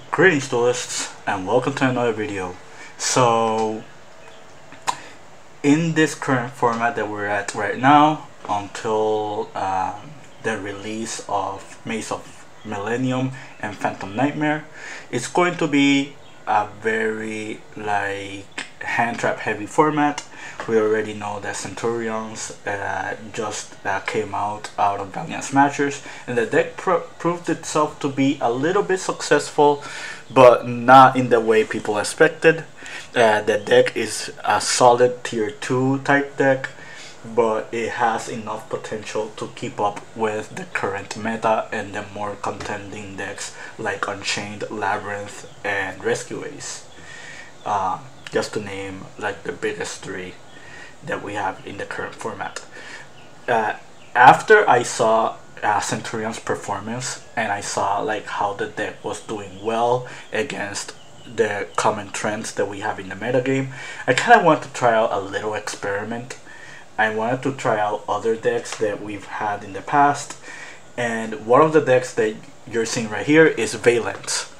Greetings duelists and welcome to another video. So in this current format that we're at right now until the release of Maze of Millennium and Phantom Nightmare, it's going to be a very hand trap heavy format. We already know that Centurions just came out of Vaylantz matches, and the deck proved itself to be a little bit successful, but not in the way people expected. The deck is a solid tier 2 type deck, but it has enough potential to keep up with the current meta and the more contending decks like Unchained, Labyrinth, and Rescue Ace. Just to name like the biggest three that we have in the current format. After I saw Centurion's performance and I saw like how the deck was doing well against the common trends that we have in the metagame, I kind of wanted to try out a little experiment. I wanted to try out other decks that we've had in the past, and one of the decks that you're seeing right here is Vaylantz.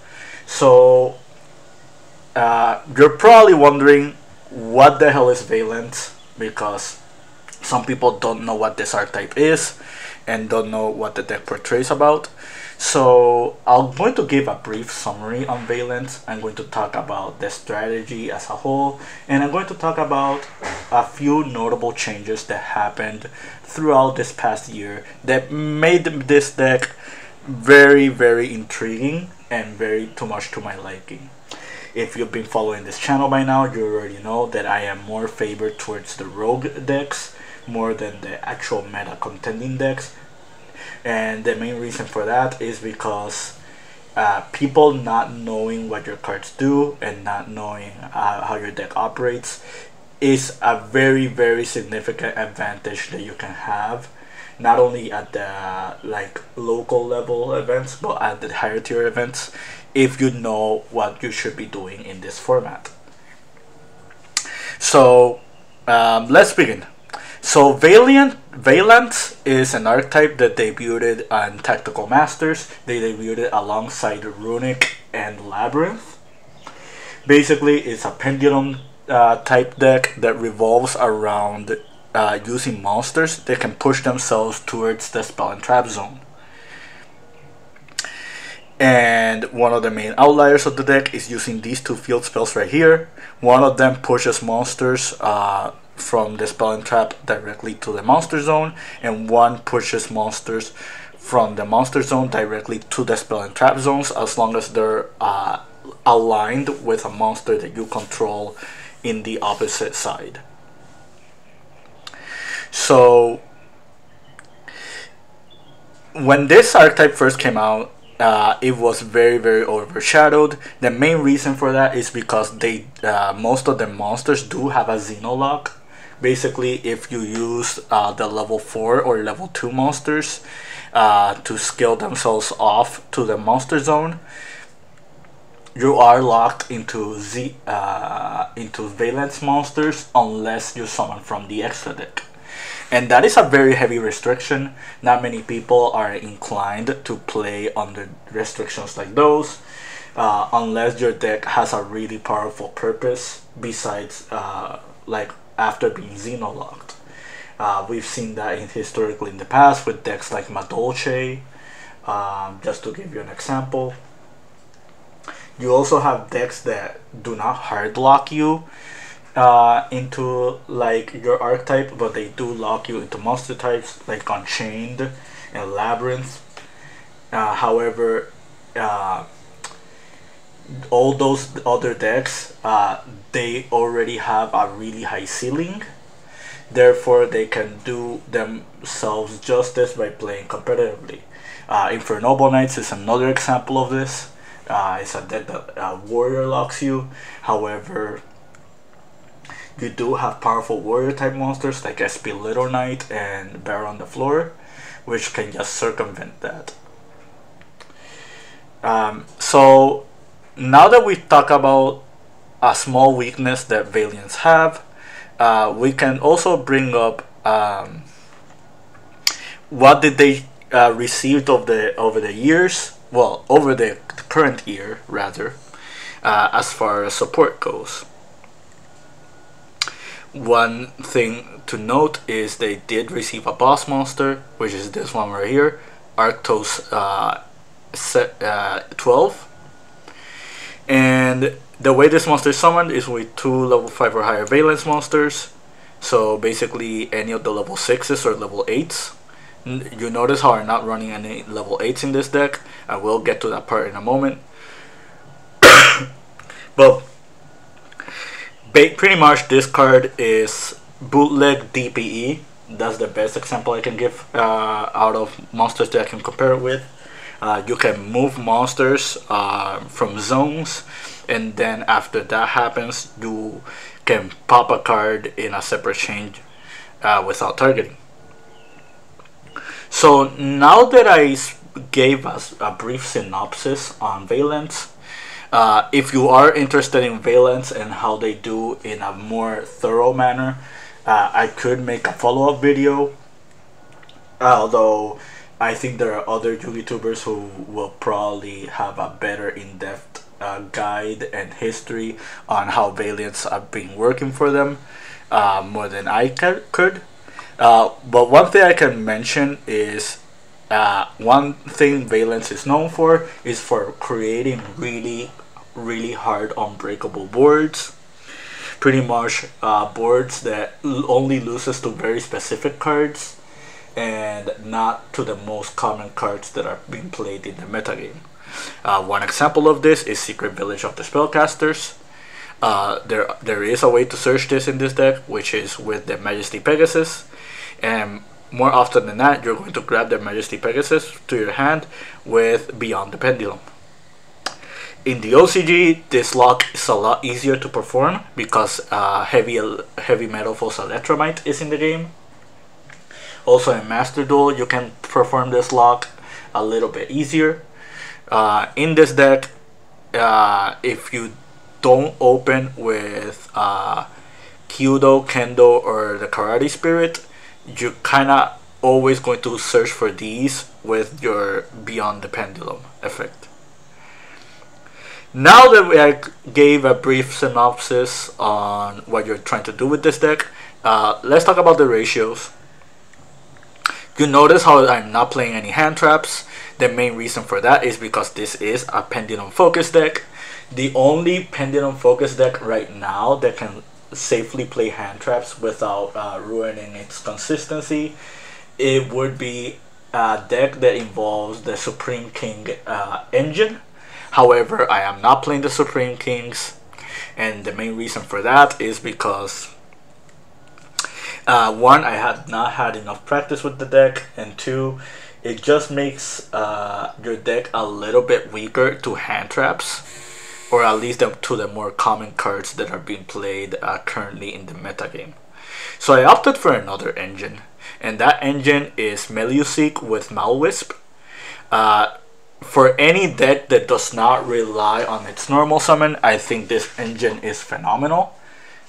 So you're probably wondering what the hell is Vaylantz, because some people don't know what this archetype is and don't know what the deck portrays about. So I'm going to give a brief summary on Vaylantz. I'm going to talk about the strategy as a whole, and I'm going to talk about a few notable changes that happened throughout this past year that made this deck very intriguing and very too much to my liking. If you've been following this channel by now, you already know that I am more favored towards the rogue decks more than the actual meta contending decks, and the main reason for that is because people not knowing what your cards do and not knowing how your deck operates is a very significant advantage that you can have, not only at the local level events but at the higher tier events, if you know what you should be doing in this format. So let's begin. So Vaylantz is an archetype that debuted on Tactical Masters. They debuted it alongside Runic and Labyrinth. Basically, it's a pendulum type deck that revolves around using monsters that can push themselves towards the spell and trap zone. And one of the main outliers of the deck is using these two field spells right here. One of them pushes monsters from the spell and trap directly to the monster zone, and one pushes monsters from the monster zone directly to the spell and trap zones, as long as they're aligned with a monster that you control in the opposite side. So when this archetype first came out, it was very overshadowed. The main reason for that is because they most of the monsters do have a Xenolock. Basically, if you use the level 4 or level 2 monsters to scale themselves off to the monster zone, you are locked into Vaylantz monsters unless you summon from the extra deck. And that is a very heavy restriction. Not many people are inclined to play under restrictions like those, unless your deck has a really powerful purpose besides after being Xenolocked. We've seen that historically in the past with decks like Madolche, just to give you an example. You also have decks that do not hard lock you into your archetype, but they do lock you into monster types like Unchained and Labyrinth. However, all those other decks, they already have a really high ceiling, therefore they can do themselves justice by playing competitively. Infernoble Knights is another example of this. It's a deck that warrior locks you. However, you do have powerful warrior type monsters like SP Little Knight and Bear on the Floor, which can just circumvent that. So now that we talk about a small weakness that Vaylantz have, we can also bring up what did they received over the years well, over the current year rather, as far as support goes. One thing to note is they did receive a boss monster, which is this one right here, Arctos 12. And the way this monster is summoned is with 2 level 5 or higher Vaylantz monsters. So basically any of the level 6s or level 8s. You notice how I'm not running any level 8s in this deck. I will get to that part in a moment. But pretty much this card is bootleg DPE. That's the best example I can give out of monsters that I can compare it with. You can move monsters from zones, and then after that happens, you can pop a card in a separate chain without targeting. So now that I gave us a brief synopsis on Vaylantz, if you are interested in Vaylantz and how they do in a more thorough manner, I could make a follow-up video, although I think there are other YouTubers who will probably have a better in-depth guide and history on how Vaylantz have been working for them more than I could. But one thing I can mention is one thing Vaylantz is known for is for creating really hard unbreakable boards. Pretty much boards that only loses to very specific cards and not to the most common cards that are being played in the metagame. One example of this is Secret Village of the Spellcasters. There is a way to search this in this deck, which is with the Majesty Pegasus, and more often than not you're going to grab the Majesty Pegasus to your hand with Beyond the Pendulum. In the OCG, this lock is a lot easier to perform because heavy metal false electromite is in the game. Also in Master Duel, you can perform this lock a little bit easier. In this deck, if you don't open with Kyudo, Kendo, or the Karate Spirit, you're kinda always going to search for these with your Beyond the Pendulum effect. Now that I gave a brief synopsis on what you're trying to do with this deck, let's talk about the ratios. You notice how I'm not playing any hand traps. The main reason for that is because this is a Pendulum focus deck. The only Pendulum focus deck right now that can safely play hand traps without ruining its consistency, it would be a deck that involves the Supreme King engine. However, I am not playing the Supreme Kings, and the main reason for that is because one, I had not had enough practice with the deck, and two, it just makes your deck a little bit weaker to hand traps, or at least to the more common cards that are being played currently in the metagame. So I opted for another engine, and that engine is Meluseek with Malwisp. For any deck that does not rely on its normal summon, I think this engine is phenomenal.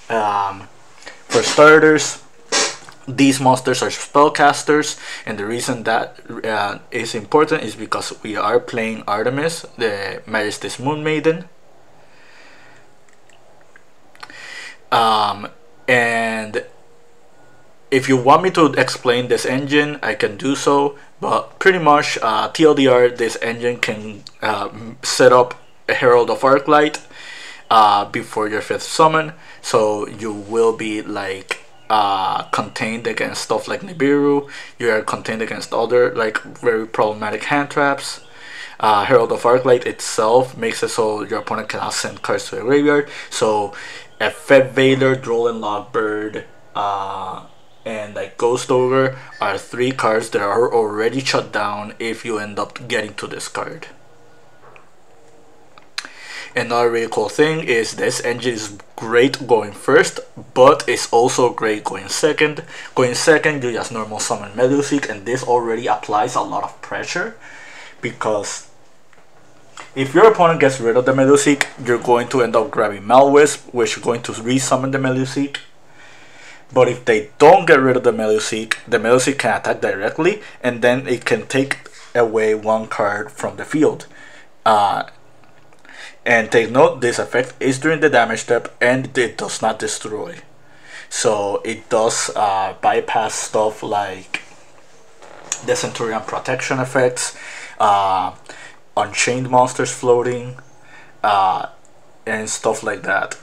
For starters, these monsters are spellcasters, and the reason that is important is because we are playing Artemis, the Majesty's Moon Maiden. And if you want me to explain this engine, I can do so, but pretty much TLDR, this engine can set up a Herald of Arclight before your 5th summon, so you will be like contained against stuff like Nibiru. You are contained against other like very problematic hand traps. Herald of Arclight itself makes it so your opponent cannot send cards to the graveyard, so a Fed Vader, Droll and Lockbird, and like Ghost Ogre are 3 cards that are already shut down if you end up getting to this card. Another really cool thing is this engine is great going first, but it's also great going second. Going second, you just normal summon Meluseek, and this already applies a lot of pressure, because if your opponent gets rid of the Meluseek, you're going to end up grabbing Malwisp, which is going to resummon the Meluseek. But if they don't get rid of the Meluseek can attack directly, and then it can take away one card from the field. And take note, this effect is during the damage step and it does not destroy. So it does bypass stuff like the Centurion protection effects, Unchained monsters floating, and stuff like that.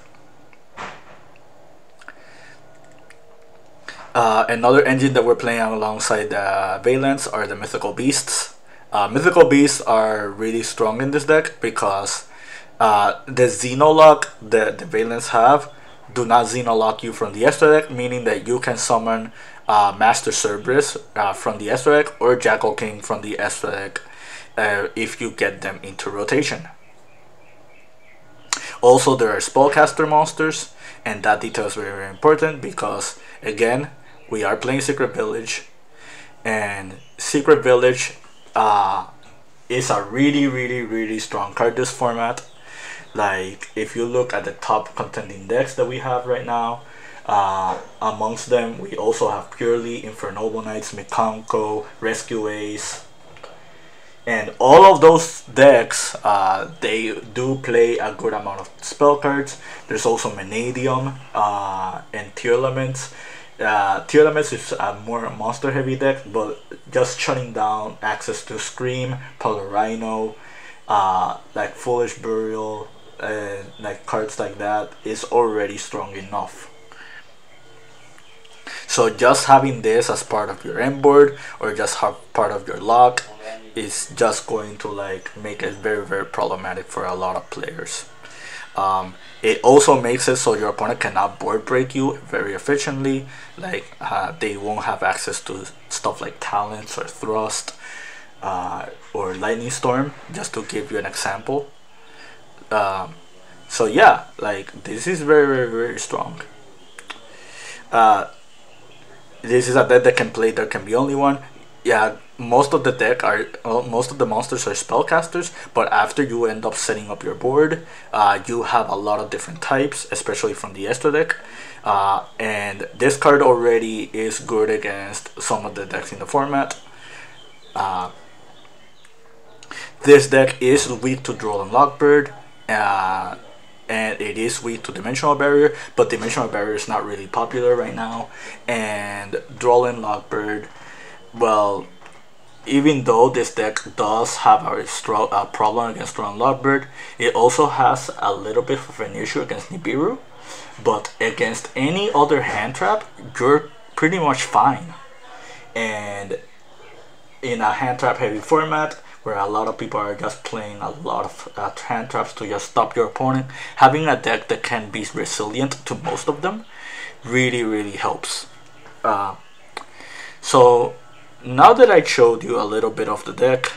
Another engine that we're playing alongside Vaylantz are the Mythical Beasts. Mythical Beasts are really strong in this deck because the Xenolock that the Vaylantz have do not Xenolock you from the extra deck, meaning that you can summon Master Cerberus from the extra deck or Jackal King from the extra deck if you get them into rotation. Also, there are spellcaster monsters, and that detail is very, very important because, again, we are playing Secret Village, and Secret Village is a really, really, really strong card this format. Like, if you look at the top contending decks that we have right now, amongst them, we also have Purely, Infernoble Knights, Mikanko, Rescue Ace, and all of those decks, they do play a good amount of spell cards. There's also Vanadium and Tearlaments. Tearlaments is a more monster heavy deck, but just shutting down access to Scream, Polarino, like Foolish Burial, like cards like that is already strong enough. So just having this as part of your end board or just have part of your lock is just going to like make it very, very problematic for a lot of players. It also makes it so your opponent cannot board break you very efficiently. Like they won't have access to stuff like Talents or Thrust or Lightning Storm, just to give you an example. So yeah, like this is very, very, very strong. This is a deck that can play There Can Be Only One. Yeah, most of the deck are most of the monsters are spellcasters, but after you end up setting up your board, you have a lot of different types, especially from the extra deck. And this card already is good against some of the decks in the format. This deck is weak to Droll and Lockbird, and it is weak to Dimensional Barrier, but Dimensional Barrier is not really popular right now. And Droll and Lockbird, well, even though this deck does have a problem against Droll and Lockbird, it also has a little bit of an issue against Nibiru. But against any other hand trap, you're pretty much fine. And in a hand trap heavy format, where a lot of people are just playing a lot of hand traps to just stop your opponent, having a deck that can be resilient to most of them really, really helps. So now that I showed you a little bit of the deck,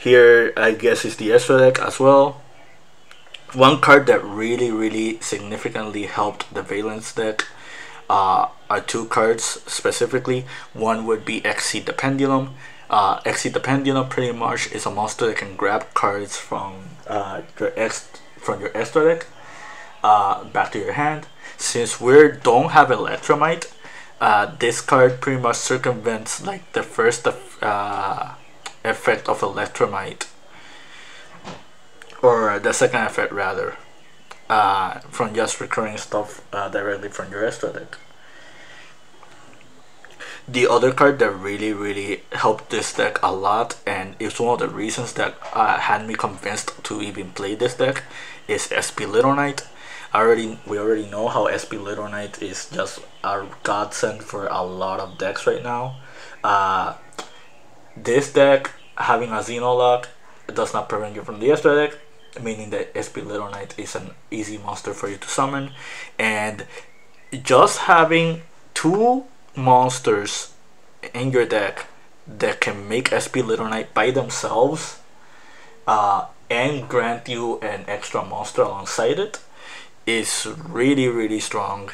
here I guess is the extra deck as well. One card that really, really significantly helped the Vaylantz deck are two cards specifically. One would be Exceed the Pendulum. Exceed the Pendulum pretty much is a monster that can grab cards from your extra deck back to your hand. Since we don't have Electromite, this card pretty much circumvents like the first effect of Electromite, or the second effect rather, from just recurring stuff directly from your extra deck. The other card that really, really helped this deck a lot, and it's one of the reasons that had me convinced to even play this deck, is SP Little Knight. We already know how SP Little Knight is just a godsend for a lot of decks right now. This deck, having a Xenolock, does not prevent you from the extra deck, meaning that SP Little Knight is an easy monster for you to summon. And just having two monsters in your deck that can make SP Little Knight by themselves and grant you an extra monster alongside it is really, really strong.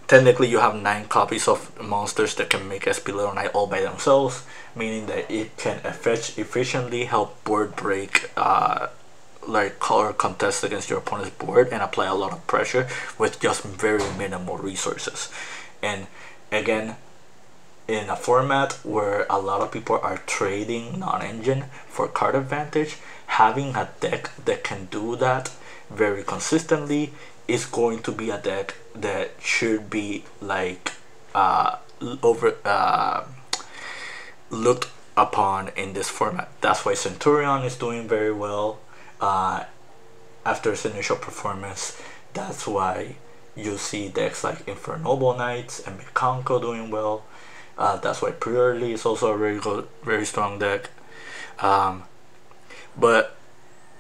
Technically you have 9 copies of monsters that can make SP Little Knight all by themselves, meaning that it can efficiently help board break or contest against your opponent's board and apply a lot of pressure with just very minimal resources. And again, in a format where a lot of people are trading non-engine for card advantage, having a deck that can do that very consistently is going to be a deck that should be like looked upon in this format. That's why Centurion is doing very well after its initial performance. That's why you see decks like Infernoble Knights and Mikanko doing well. That's why Purely is also a very good, very strong deck. But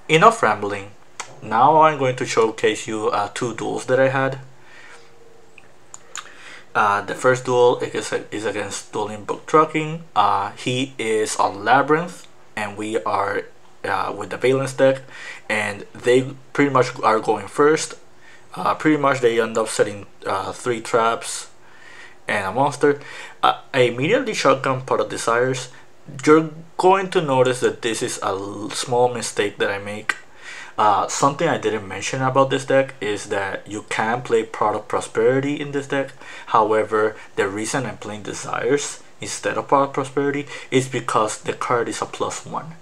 enough rambling. Now I'm going to showcase you 2 duels that I had. The first duel is against Dueling Book Trucking. He is on Labyrinth, and we are with the Vaylantz deck, and they pretty much are going first. Pretty much they end up setting 3 traps and a monster. I immediately shotgun Pot of Desires. You're going to notice that this is a small mistake that I make. Something I didn't mention about this deck is that you can play Pot of Prosperity in this deck. However, the reason I'm playing Desires instead of Pot of Prosperity is because the card is a +1.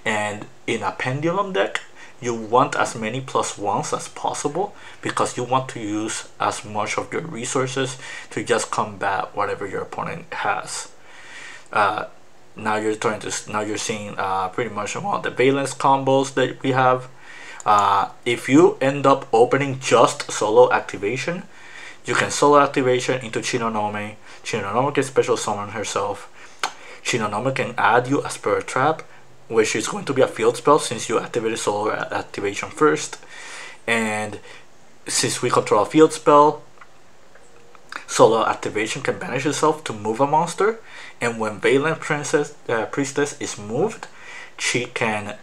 And in a Pendulum deck, you want as many +1s as possible because you want to use as much of your resources to just combat whatever your opponent has. Now you're seeing pretty much all the Vaylantz combos that we have. If you end up opening just solo activation, you can solo activation into Shinonome. Shinonome can special summon herself. Shinonome can add you a Spirit Trap, which is going to be a field spell since you activated solo activation first. And since we control a field spell, solo activation can banish itself to move a monster. And when Vaylantz Priestess is moved, she can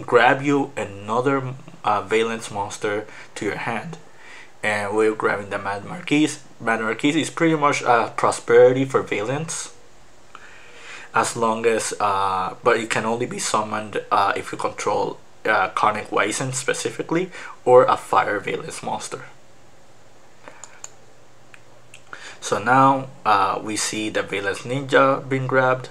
grab you another Vaylantz monster to your hand. And we're grabbing the Mad Marquise. Mad Marquise is pretty much prosperity for Vaylantz, as long as but it can only be summoned if you control Conic Wyzen specifically, or a Fire Vaylantz monster. So now we see the Vaylantz Ninja being grabbed,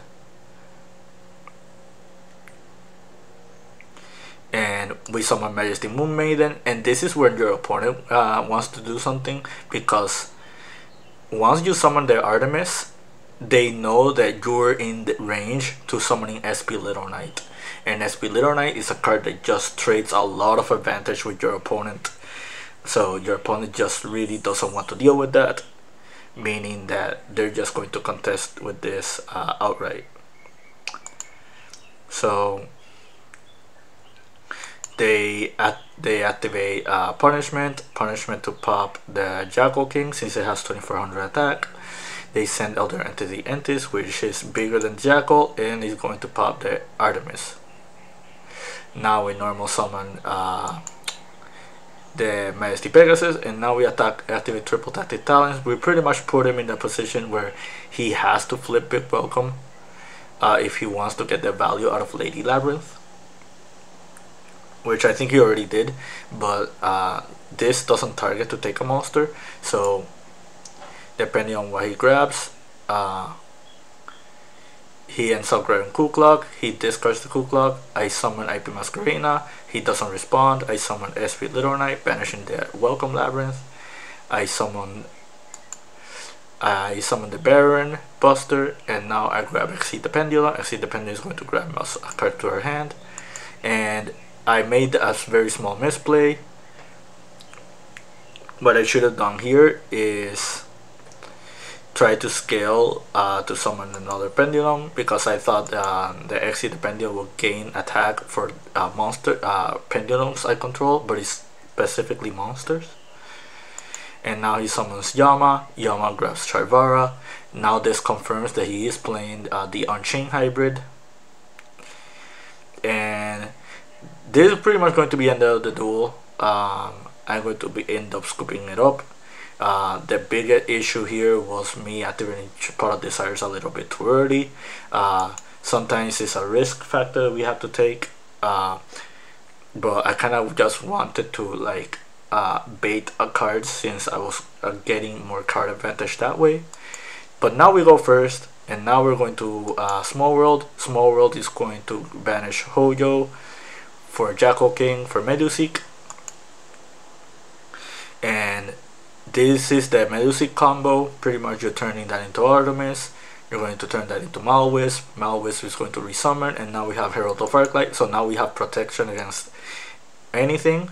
and we summon Majesty Moon Maiden. And this is where your opponent wants to do something, because once you summon their Artemis, they know that you're in the range to summoning SP Little Knight. And SP Little Knight is a card that just trades a lot of advantage with your opponent. So your opponent just really doesn't want to deal with that, meaning that they're just going to contest with this outright. So they activate punishment to pop the Jackal King since it has 2400 attack. They send Elder Entity Entis, which is bigger than Jackal, and is going to pop the Artemis. Now we normal summon the Majesty Pegasus, and now we activate Triple Tactic Talents. We pretty much put him in a position where he has to flip Big Welcome if he wants to get the value out of Lady Labyrinth, which I think he already did, but this doesn't target to take a monster, so depending on what he grabs, he ends up grabbing Kuklok. He discards the Kuklok. I summon IP Masquerena. He doesn't respond. I summon SP Little Knight, banishing the Welcome Labyrinth. I summon the Baron Buster, and now I grab Exceed the Pendulum. Exceed the Pendulum is going to grab a card to her hand, and I made a very small misplay. What I should have done here is try to scale to summon another Pendulum, because I thought the Exceed the Pendulum will gain attack for monster pendulums I control, but it's specifically monsters. And now he summons Yama. Yama grabs Charvara. Now this confirms that he is playing the Unchained hybrid, and this is pretty much going to be the end of the duel. I'm going to end up scooping it up. The bigger issue here was me activating Pot of Desires a little bit too early. Sometimes it's a risk factor we have to take. but I kind of just wanted to like bait a card since I was getting more card advantage that way. But now we go first, and now we're going to Small World. Small World is going to banish Hoyo for Jackal King for Meluseek, and this is the Meluseek combo. Pretty much you're turning that into Artemis. You're going to turn that into Malwisp. Malwisp is going to resummon, and now we have Herald of Arclight. So now we have protection against anything.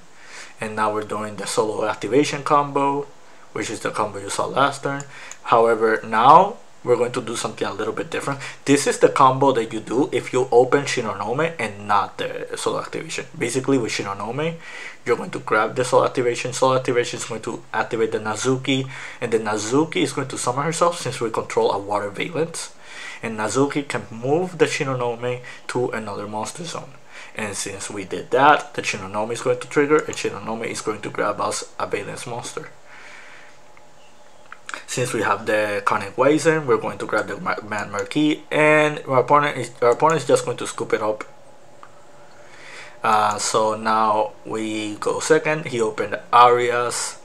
And now we're doing the solo activation combo, which is the combo you saw last turn. However, now we're going to do something a little bit different. This is the combo that you do if you open Shinonome and not the solo activation. Basically with Shinonome, you're going to grab the solo activation. Solo activation is going to activate the Nazuki, and the Nazuki is going to summon herself since we control a water Vaylantz. And Nazuki can move the Shinonome to another monster zone. And since we did that, the Shinonome is going to trigger, and Shinonome is going to grab us a Vaylantz monster. Since we have the Conic Wizen, we're going to grab the Mad Marquis, and our opponent is just going to scoop it up. So now we go second. He opened Arias,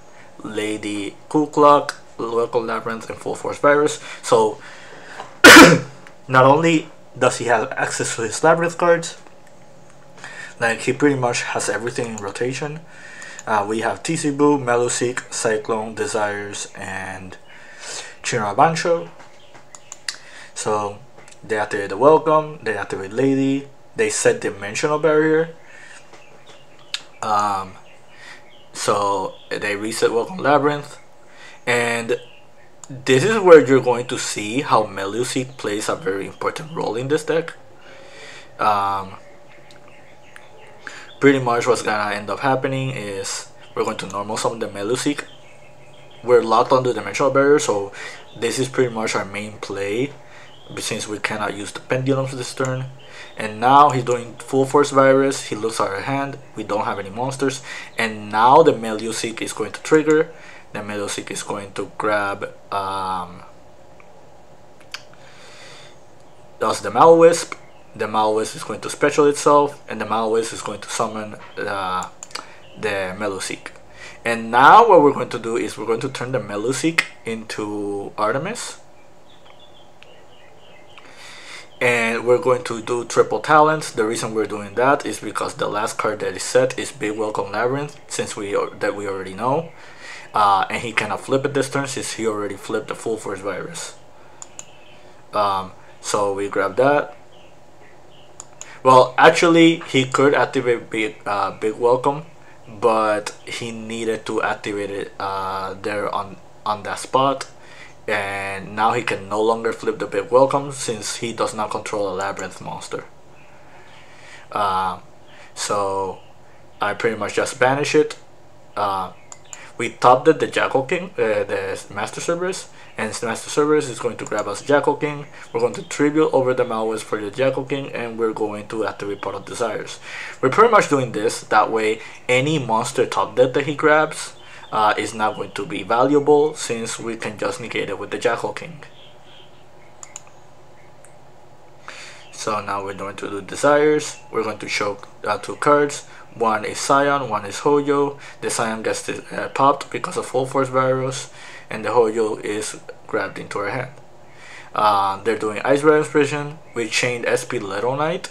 Lady Kukluk, Local Labyrinth, and Full Force Virus. So not only does he have access to his Labyrinth cards, like he pretty much has everything in rotation. We have Tisibu, Meluseek, Cyclone, Desires, and Chirabancho. So they activate the Welcome, they activate Lady, they set Dimensional Barrier. So they reset Welcome Labyrinth, and this is where you're going to see how Meluseek plays a very important role in this deck. Pretty much what's gonna end up happening is we're going to normal summon the Meluseek. We're locked on the Dimensional Barrier, so this is pretty much our main play since we cannot use the Pendulums this turn. And now he's doing Full Force Virus. He looks at our hand. We don't have any monsters, and now the Meluseek is going to trigger. The Meluseek is going to grab that's the Malwisp. The Malwisp is going to special itself, and the Malwisp is going to summon the Meluseek. And now what we're going to do is we're going to turn the Meluseek into Artemis. And we're going to do triple talents. The reason we're doing that is because the last card that is set is Big Welcome Labyrinth, since we already know. And he cannot flip it this turn since he already flipped the Full Force Virus. So we grab that. Well, actually, he could activate Big Welcome, but he needed to activate it there on that spot, and now he can no longer flip the Big Welcome since he does not control a Labyrinth monster. So I pretty much just banish it. We topped the Jackal King, the Master Cerberus, and the Master Cerberus is going to grab us Jackal King. We're going to tribute over the Malwisp for the Jackal King, and we're going to activate Pot of Desires. We're pretty much doing this, that way any monster top deck that he grabs is not going to be valuable, since we can just negate it with the Jackal King. So now we're going to do Desires. We're going to show two cards. One is Scion, one is Hoyo. The Scion gets popped because of Full Force Virus, and the Hoyo is grabbed into our hand. They're doing Ice Red Inspiration. We chained SP Little Knight.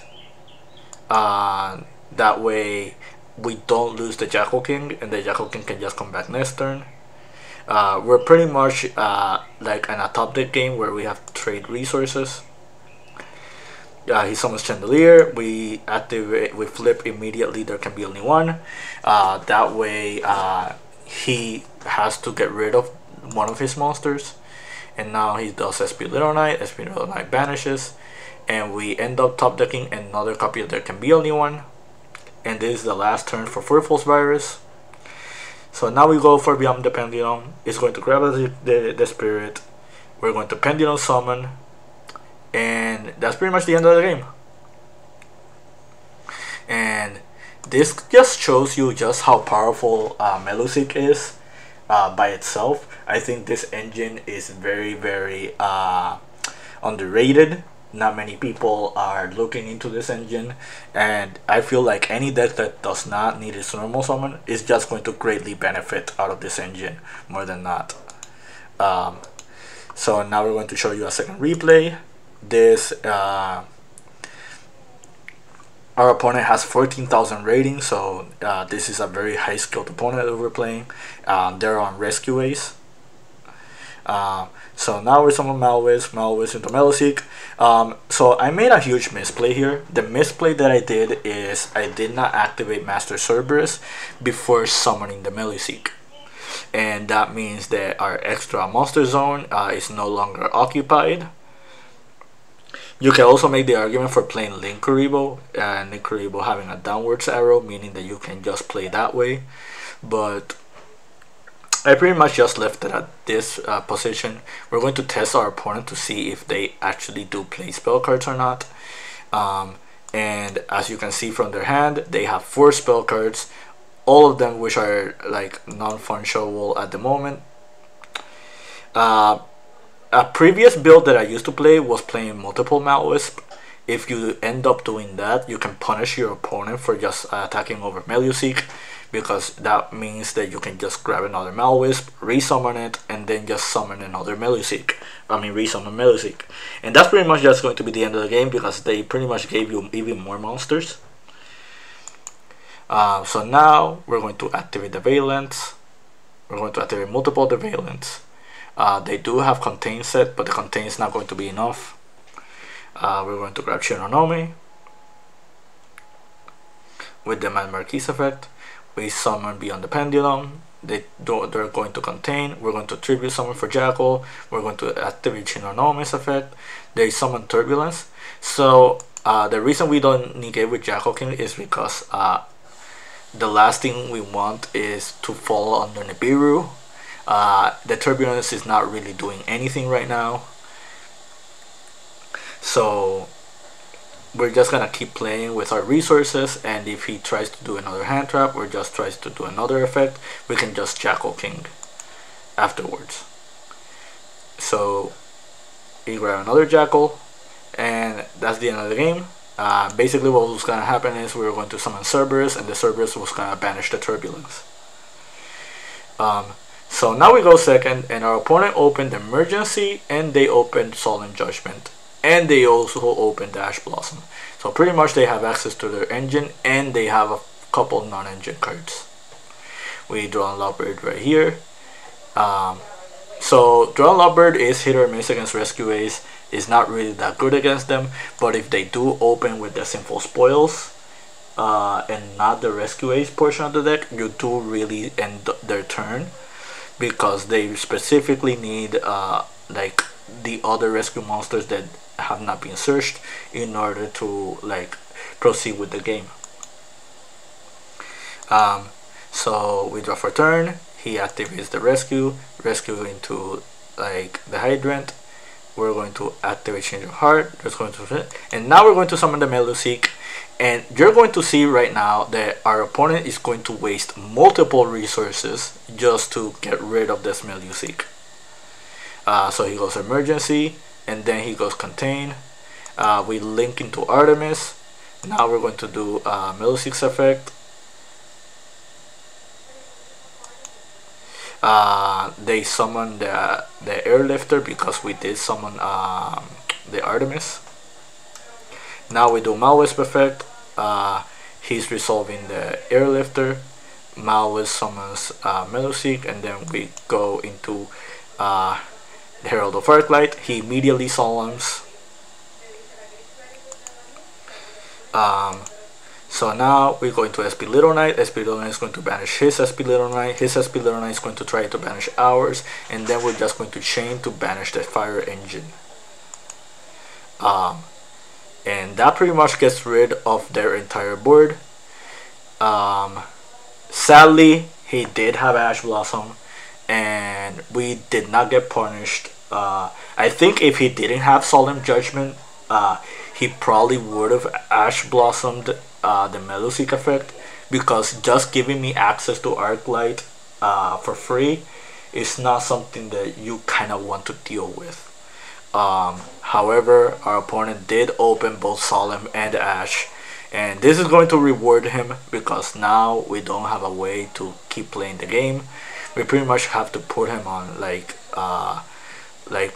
That way we don't lose the Jackal King, and the Jackal King can just come back next turn. We're pretty much like in a top deck game where we have to trade resources. He summons Chandelier. We activate, we flip immediately. There can be only one. That way he has to get rid of one of his monsters, and now he does SP Little Knight. SP Little Knight banishes, and we end up top decking another copy of There Can Be Only One. And this is the last turn for Full Force Virus. So now we go for Beyond the Pendulum. It's going to grab the Spirit. We're going to Pendulum Summon, and that's pretty much the end of the game. And this just shows you just how powerful Meluseek is by itself. I think this engine is very underrated. not many people are looking into this engine, and I feel like any deck that does not need its normal summon is just going to greatly benefit out of this engine more than not. So now we're going to show you a second replay. This our opponent has 14,000 rating, so this is a very high skilled opponent that we're playing. They're on Rescue Ace. So now we're summon Meluseek into Meluseek. So I made a huge misplay here. The misplay that I did is I did not activate Master Cerberus before summoning the Meluseek. And that means that our extra monster zone is no longer occupied. You can also make the argument for playing Linkuriboh, and Linkuriboh having a downwards arrow, meaning that you can just play that way. But I pretty much just left it at this position. We're going to test our opponent to see if they actually do play spell cards or not. And as you can see from their hand, they have 4 spell cards, all of them which are like non-fungible at the moment. A previous build that I used to play was playing multiple Meluseek. If you end up doing that, you can punish your opponent for just attacking over Meluseek, because that means that you can just grab another Meluseek, resummon it, and then just summon another Meluseek. Resummon Meluseek. And that's pretty much just going to be the end of the game, because they pretty much gave you even more monsters. So now we're going to activate the Vaylantz. We're going to activate multiple of the Vaylantz. They do have contain set, but the contain is not going to be enough. We're going to grab Shinonome with the Mad Marquise effect. We summon Beyond the Pendulum. They're going to contain. We're going to tribute summon for Jackal. We're going to activate Shinonome's effect. They summon Turbulence. So the reason we don't negate with Jackal King is because the last thing we want is to fall under Nibiru. The Turbulence is not really doing anything right now, so we're just gonna keep playing with our resources, and if he tries to do another hand trap or just tries to do another effect, we can just Jackal King afterwards. So we grab another Jackal, and that's the end of the game. Basically what was gonna happen is we were going to summon Cerberus, and the Cerberus was gonna banish the Turbulence. So now we go second, and our opponent opened Emergency, and they opened Solemn Judgment, and they also opened Ash Blossom. So pretty much they have access to their engine, and they have a couple non-engine cards. We draw on Lovebird right here. So draw on Lovebird is hit or miss against Rescue Ace. Is not really that good against them, but if they do open with the Sinful Spoils and not the Rescue Ace portion of the deck, you do really end their turn, because they specifically need like the other rescue monsters that have not been searched in order to like proceed with the game. So we draw for turn. He activates the rescue into like the Hydrant. We're going to activate Change of Heart. And now we're going to summon the Meluseek. And you're going to see right now that our opponent is going to waste multiple resources just to get rid of this Meluseek. So he goes Emergency, and then he goes Contain. We link into Artemis. Now we're going to do Meluseek's effect. They summon the Airlifter because we did summon the Artemis. Now we do Meluseek effect. He's resolving the Airlifter. Meluseek summons Meluseek, and then we go into the Herald of Arclight. He immediately summons. So now we go into SP Little Knight. SP Little Knight is going to banish his SP Little Knight. His SP Little Knight is going to try to banish ours, and then we're just going to chain to banish the Fire Engine. And that pretty much gets rid of their entire board. Sadly, he did have Ash Blossom, and we did not get punished. I think if he didn't have Solemn Judgment, he probably would have Ash Blossomed the Meluseek effect, because just giving me access to Arclight for free is not something that you kind of want to deal with. However, our opponent did open both Solemn and Ash, and this is going to reward him because now we don't have a way to keep playing the game. We pretty much have to put him on like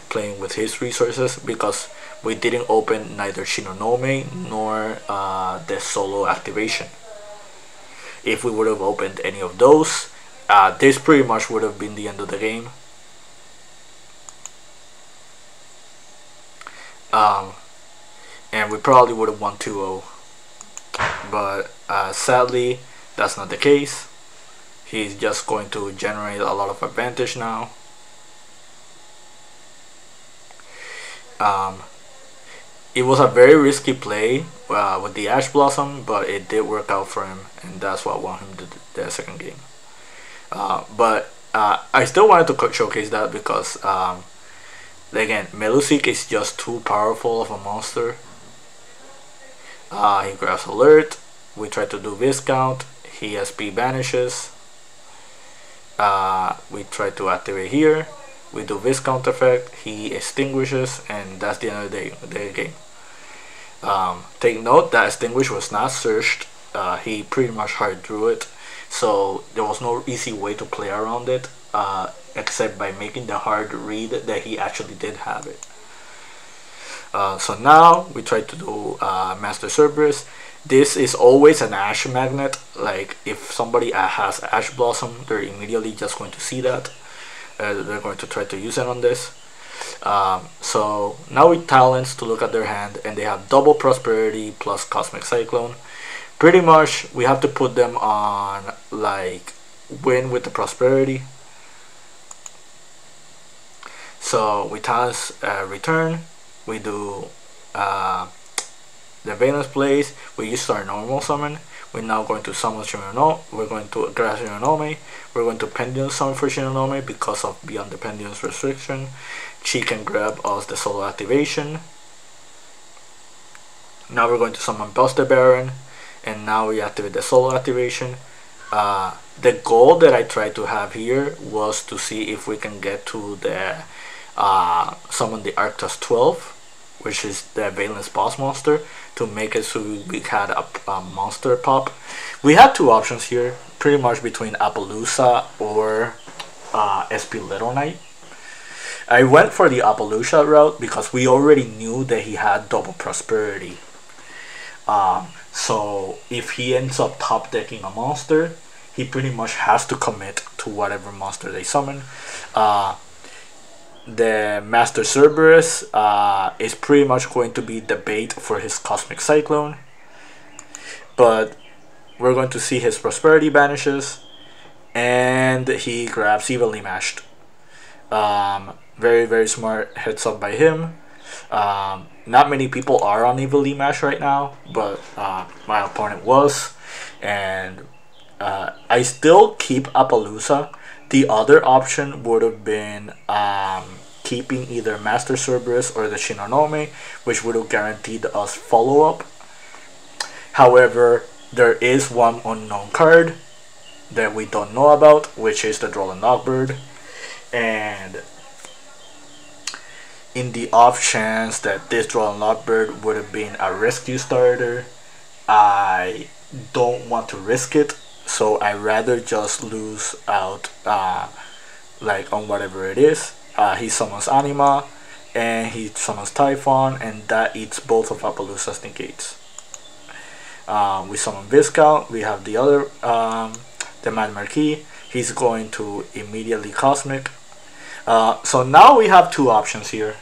playing with his resources because we didn't open neither Shinonome nor the solo activation. If we would have opened any of those, this pretty much would have been the end of the game. And we probably would have won 2-0, but sadly that's not the case. He's just going to generate a lot of advantage now. It was a very risky play with the Ash Blossom, but it did work out for him, and that's what won him the second game. But I still wanted to showcase that because again, Meluseek is just too powerful of a monster. He grabs Alert, we try to do Viscount, he SP banishes, we try to activate here, we do Viscount effect, he extinguishes, and that's the end of the game. Take note that Extinguish was not searched, he pretty much hard drew it, so there was no easy way to play around it, except by making the hard read that he actually did have it. So now we try to do Master Cerberus. This is always an Ash magnet. Like if somebody has Ash Blossom, they're immediately just going to see that. They're going to try to use it on this. So now we talents to look at their hand, and they have double Prosperity plus Cosmic Cyclone. Pretty much we have to put them on like win with the Prosperity. So we talents return. We do the Vaylantz plays. We use our normal summon. We're now going to summon Shinonome. We're going to grab Shinonome. We're going to Pendulum summon for Shinonome because of Beyond the Pendulum's restriction. She can grab us the solo activation. Now we're going to summon Buster Baron, and now we activate the solo activation. The goal that I tried to have here was to see if we can get to the summon the Arctos 12, which is the Vaylantz boss monster, to make it so we had a monster pop. We had two options here, pretty much between Appaloosa or SP Little Knight. I went for the Appaloosa route because we already knew that he had double Prosperity. So if he ends up top decking a monster, he pretty much has to commit to whatever monster they summon. The Master Cerberus is pretty much going to be the bait for his Cosmic Cyclone, but we're going to see his Prosperity banishes, and he grabs Evenly Matched. Very, very smart heads up by him. Not many people are on Evenly Matched right now, but my opponent was, and I still keep Appaloosa. The other option would have been keeping either Master Cerberus or the Shinonome, which would have guaranteed us follow-up. However, there is one unknown card that we don't know about, which is the Droll Knockbird. And in the off chance that this Droll Knockbird would have been a rescue starter, I don't want to risk it. So I rather just lose out like on whatever it is. He summons Anima and he summons Typhon, and that eats both of Appaloosa's negates. We summon Viscount. We have the other the Mad Marquis. He's going to immediately Cosmic. So now we have two options here.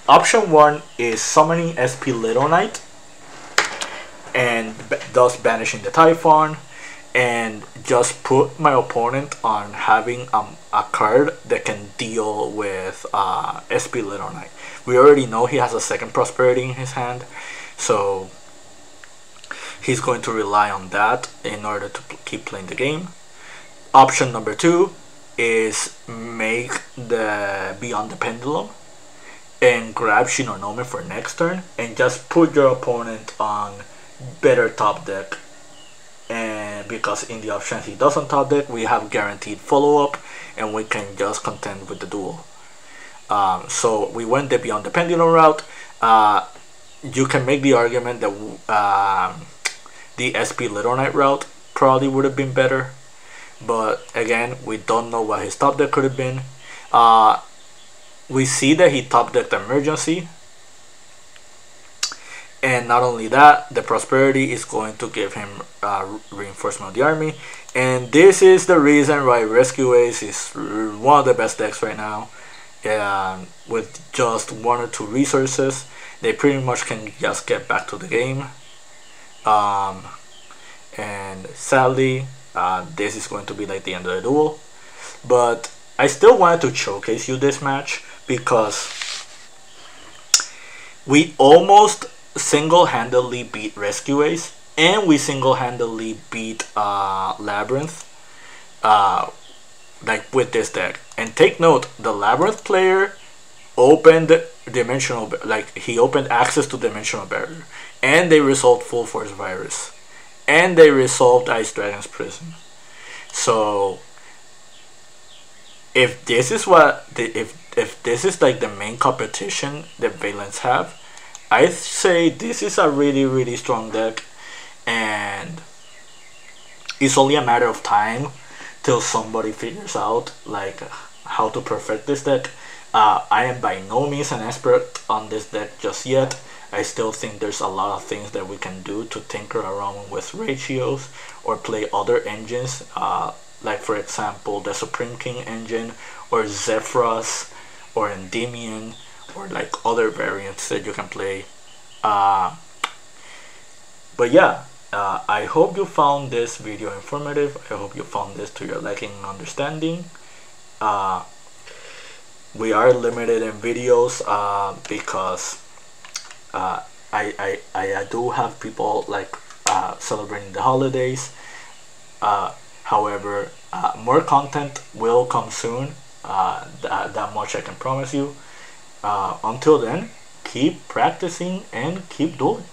Option one is summoning SP Little Knight and thus banishing the Typhon, and just put my opponent on having a card that can deal with SP Little Knight. We already know he has a second Prosperity in his hand, so he's going to rely on that in order to keep playing the game. Option number two is make the Beyond the Pendulum and grab Shinonome for next turn, and just put your opponent on better top deck. And because in the option he doesn't top deck, we have guaranteed follow-up, and we can just contend with the duel. So we went the Beyond the Pendulum route. You can make the argument that the SP Little Knight route probably would have been better, but again, we don't know what his top deck could have been. We see that he top decked Emergency, and not only that, the Prosperity is going to give him reinforcement of the army, and this is the reason why Rescue Ace is one of the best decks right now. With just 1 or 2 resources, they pretty much can just get back to the game. And sadly, this is going to be like the end of the duel, but I still wanted to showcase you this match because we almost single-handedly beat Rescue Ace, and we single-handedly beat Labyrinth, like with this deck. And take note, the Labyrinth player opened dimensional, like he opened access to Dimensional Barrier, and they resolved Full Force Virus, and they resolved Ice Dragon's Prison. So if this is what if this is like the main competition that Vaylantz have, I say this is a really strong deck, and it's only a matter of time till somebody figures out like how to perfect this deck. I am by no means an expert on this deck just yet. I still think there's a lot of things that we can do to tinker around with ratios or play other engines, like for example the Supreme King engine, or Zephyros, or Endymion, or like other variants that you can play. But yeah, I hope you found this video informative. I hope you found this to your liking and understanding. We are limited in videos because I do have people like celebrating the holidays. However, more content will come soon. That much I can promise you. Until then, keep practicing and keep doing.